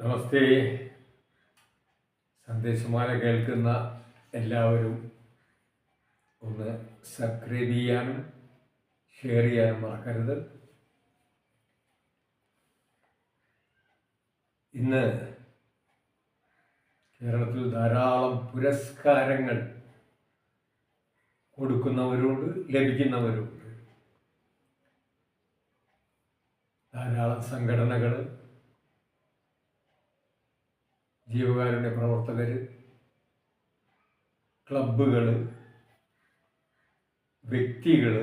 നമസ്തേ. സന്ദേശമാല കേൾക്കുന്ന എല്ലാവരും ഒന്ന് സബ്സ്ക്രൈബ് ചെയ്യാനും ഷെയർ ചെയ്യാനും മറക്കരുത്. ഇന്ന് കേരളത്തിൽ ധാരാളം പുരസ്കാരങ്ങൾ കൊടുക്കുന്നവരുണ്ട്, ലഭിക്കുന്നവരുണ്ട്. ധാരാളം സംഘടനകൾ, ജീവകാരുണ്യ പ്രവർത്തകർ, ക്ലബ്ബുകൾ, വ്യക്തികൾ,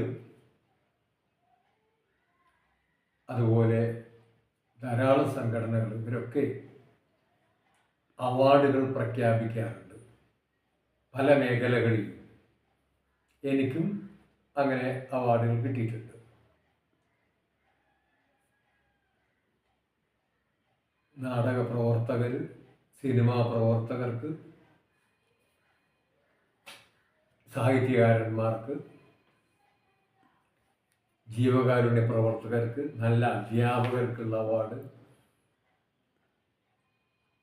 അതുപോലെ ധാരാളം സംഘടനകൾ, ഇവരൊക്കെ അവാർഡുകൾ പ്രഖ്യാപിക്കാറുണ്ട് പല മേഖലകളിൽ. എനിക്കും അങ്ങനെ അവാർഡുകൾ കിട്ടിയിട്ടുണ്ട്. നാടക പ്രവർത്തകർ, സിനിമാ പ്രവർത്തകർക്ക്, സാഹിത്യകാരന്മാർക്ക്, ജീവകാരുണ്യ പ്രവർത്തകർക്ക്, നല്ല അധ്യാപകർക്കുള്ള അവാർഡ്,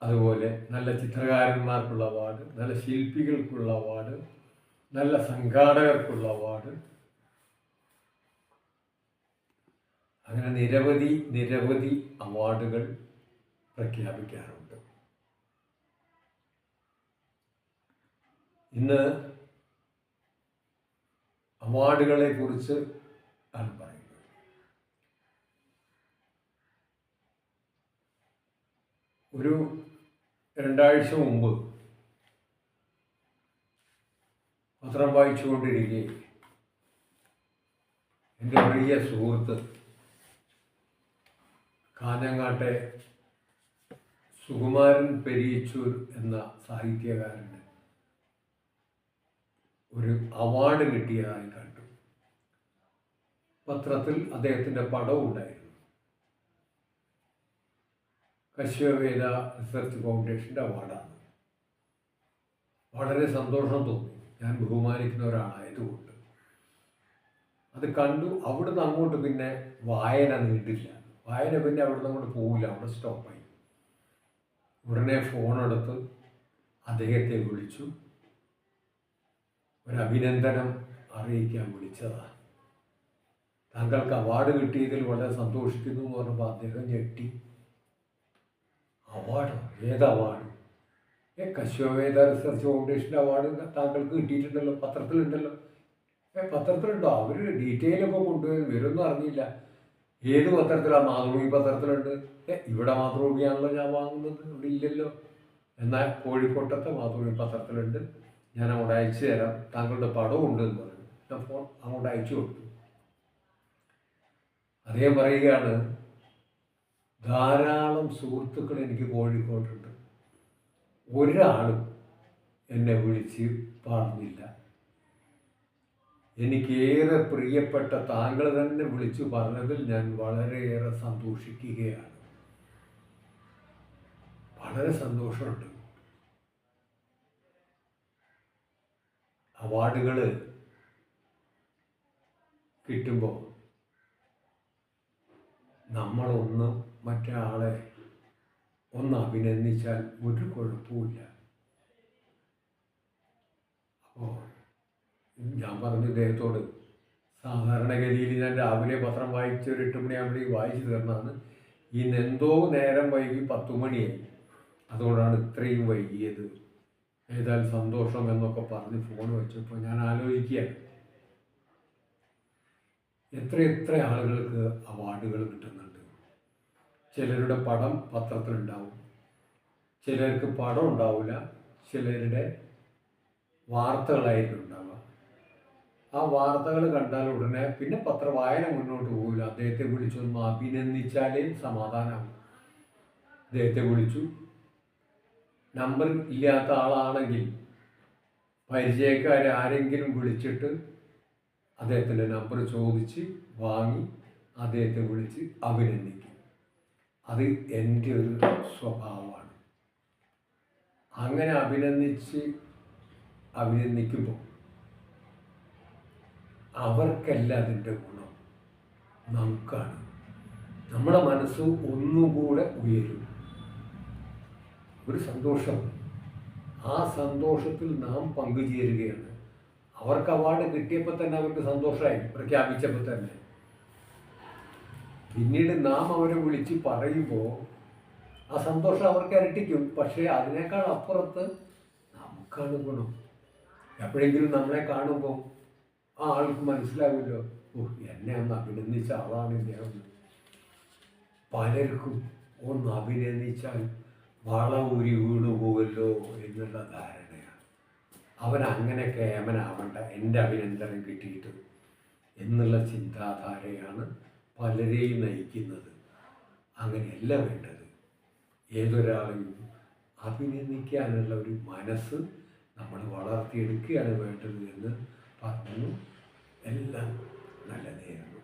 അതുപോലെ നല്ല ചിത്രകാരന്മാർക്കുള്ള അവാർഡ്, നല്ല ശില്പികൾക്കുള്ള അവാർഡ്, നല്ല സംഘാടകർക്കുള്ള അവാർഡ്, അങ്ങനെ നിരവധി അവാർഡുകൾ പ്രഖ്യാപിക്കാറുണ്ട്. ഇന്ന് അവാർഡുകളെ കുറിച്ച് ആണ് പറയുന്നത്. ഒരു 2 ആഴ്ച മുമ്പ് പത്രം വായിച്ചുകൊണ്ടിരിക്കെ എൻ്റെ പ്രിയ സുഹൃത്ത് കാഞ്ഞങ്ങാട്ടെ സുകുമാരൻ പെരിയച്ചൂർ എന്ന സാഹിത്യകാരന് ഒരു അവാർഡ് കിട്ടിയതായി കണ്ടു. പത്രത്തിൽ അദ്ദേഹത്തിൻ്റെ പടവും ഉണ്ടായിരുന്നു. കശ്യപവേദ റിസർച്ച് ഫൗണ്ടേഷൻ്റെ അവാർഡാണ്. വളരെ സന്തോഷം തോന്നി, ഞാൻ ബഹുമാനിക്കുന്ന ഒരാളായതുകൊണ്ട്. അത് കണ്ടു. അവിടുന്ന് അങ്ങോട്ട് പിന്നെ വായന നീണ്ടില്ല. വായന പിന്നെ അവിടുന്ന് അങ്ങോട്ട് പോവില്ല, അവിടെ സ്റ്റോപ്പായി. ഉടനെ ഫോണെടുത്ത് അദ്ദേഹത്തെ വിളിച്ചു. ഒരു അഭിനന്ദനം അറിയിക്കാൻ വിളിച്ചതാണ്. താങ്കൾക്ക് അവാർഡ് കിട്ടിയതിൽ വളരെ സന്തോഷിക്കുന്നു എന്ന് പറഞ്ഞപ്പോൾ അദ്ദേഹം ഞെട്ടി. അവാർഡോ? ഏത് അവാർഡ്? കശ്യപവേദ റിസർച്ച് ഫൗണ്ടേഷൻ്റെ അവാർഡ് താങ്കൾക്ക് കിട്ടിയിട്ടുണ്ടല്ലോ, പത്രത്തിലുണ്ടല്ലോ. പത്രത്തിലുണ്ടോ? അവർ ഡീറ്റെയിലൊക്കെ കൊണ്ടുപോയി വരുമെന്നും അറിഞ്ഞില്ല. ഏത് പത്രത്തിലാണ്? മാതൃഭൂമി പത്രത്തിലുണ്ട്. ഇവിടെ മാതൃഭൂമിയാണല്ലോ ഞാൻ വാങ്ങുന്നത്, ഇവിടെ ഇല്ലല്ലോ. എന്നാൽ കോഴിക്കോട്ടത്തെ മാതൃഭൂമി പത്രത്തിലുണ്ട്, ഞാൻ അങ്ങോട്ട് അയച്ചു തരാം, താങ്കളുടെ പടവും ഉണ്ട് എന്ന് പറഞ്ഞു. ഞാൻ ഫോൺ അങ്ങോട്ട് അയച്ചു കൊടുത്തു. അദ്ദേഹം പറയുകയാണ്, ധാരാളം സുഹൃത്തുക്കൾ എനിക്ക് കോഴിക്കോട്ടുണ്ട്, ഒരാളും എന്നെ വിളിച്ച് പറഞ്ഞില്ല. എനിക്കേറെ പ്രിയപ്പെട്ട താങ്കൾ തന്നെ വിളിച്ചു പറഞ്ഞതിൽ ഞാൻ വളരെയേറെ സന്തോഷിക്കുകയാണ്. വളരെ സന്തോഷമുണ്ട്. അവാർഡുകൾ കിട്ടുമ്പോൾ നമ്മളൊന്ന് മറ്റേ ആളെ ഒന്ന് അഭിനന്ദിച്ചാൽ ഒരു കുഴപ്പമില്ല. അപ്പോൾ ഞാൻ പറഞ്ഞു ഇദ്ദേഹത്തോട്, സാധാരണഗതിയിൽ ഞാൻ രാവിലെ പത്രം വായിച്ച് ഒരു 8 മണിയാകുമ്പോഴേക്ക് വായിച്ചു തീർന്നാണ്. ഇന്നെന്തോ നേരം വൈകി 10 മണിയായി, അതുകൊണ്ടാണ് ഇത്രയും വൈകിയത്. ഏതായാലും സന്തോഷം എന്നൊക്കെ പറഞ്ഞ് ഫോൺ വെച്ചപ്പോൾ ഞാൻ ആലോചിക്കുകയാണ്, എത്ര ആളുകൾക്ക് അവാർഡുകൾ കിട്ടുന്നുണ്ട്. ചിലരുടെ പടം പത്രത്തിലുണ്ടാവും, ചിലർക്ക് പടം ഉണ്ടാവില്ല, ചിലരുടെ വാർത്തകളായിരിക്കും ഉണ്ടാവുക. ആ വാർത്തകൾ കണ്ടാൽ ഉടനെ പിന്നെ പത്രവായന മുന്നോട്ട് പോകില്ല. അദ്ദേഹത്തെ വിളിച്ചൊന്ന് അഭിനന്ദിച്ചാലേ സമാധാനമാകും. അദ്ദേഹത്തെ വിളിച്ചു. നമ്പർ ഇല്ലാത്ത ആളാണെങ്കിൽ പരിചയക്കാരെ ആരെങ്കിലും വിളിച്ചിട്ട് അദ്ദേഹത്തിൻ്റെ നമ്പർ ചോദിച്ച് വാങ്ങി അദ്ദേഹത്തെ വിളിച്ച് അഭിനന്ദിക്കും. അത് എൻ്റെ ഒരു സ്വഭാവമാണ്. അങ്ങനെ അഭിനന്ദിക്കുമ്പോൾ അവർക്കല്ല അതിൻ്റെ ഗുണം, നമുക്കാണ്. നമ്മുടെ മനസ്സ് ഒന്നുകൂടെ ഉയരും. ഒരു സന്തോഷം. ആ സന്തോഷത്തിൽ നാം പങ്കുചേരുകയാണ്. അവർക്ക് അവാർഡ് കിട്ടിയപ്പോൾ തന്നെ അവർക്ക് സന്തോഷമായി, പ്രഖ്യാപിച്ചപ്പോൾ തന്നെ. പിന്നീട് നാം അവരെ വിളിച്ച് പറയുമ്പോൾ ആ സന്തോഷം അവർക്ക് ഇരട്ടിക്കും. പക്ഷേ അതിനേക്കാൾ അപ്പുറത്ത് നമുക്കാണ് ഗുണം. എപ്പോഴെങ്കിലും നമ്മളെ കാണുമ്പോൾ ആ ആൾക്ക് മനസ്സിലാവില്ലോ, ഓ, എന്നെ ഒന്ന് അഭിനന്ദിച്ച ആളാണ് ഇദ്ദേഹം. പലർക്കും ഒന്ന് അഭിനന്ദിച്ചാൽ വള ഊരി വീണു പോവല്ലോ എന്നുള്ള ധാരണയാണ്. അവൻ അങ്ങനെ കേമനാവണ്ട, എൻ്റെ അഭിനന്ദനം കിട്ടിയിട്ട് എന്നുള്ള ചിന്താധാരയാണ് പലരെയും നയിക്കുന്നത്. അങ്ങനെയല്ല വേണ്ടത്. ഏതൊരാളെയും അഭിനന്ദിക്കാനുള്ള ഒരു മനസ്സ് നമ്മൾ വളർത്തിയെടുക്കുകയാണ് വേണ്ടത് എന്ന് പറഞ്ഞു. എല്ലാം നല്ല നേരം.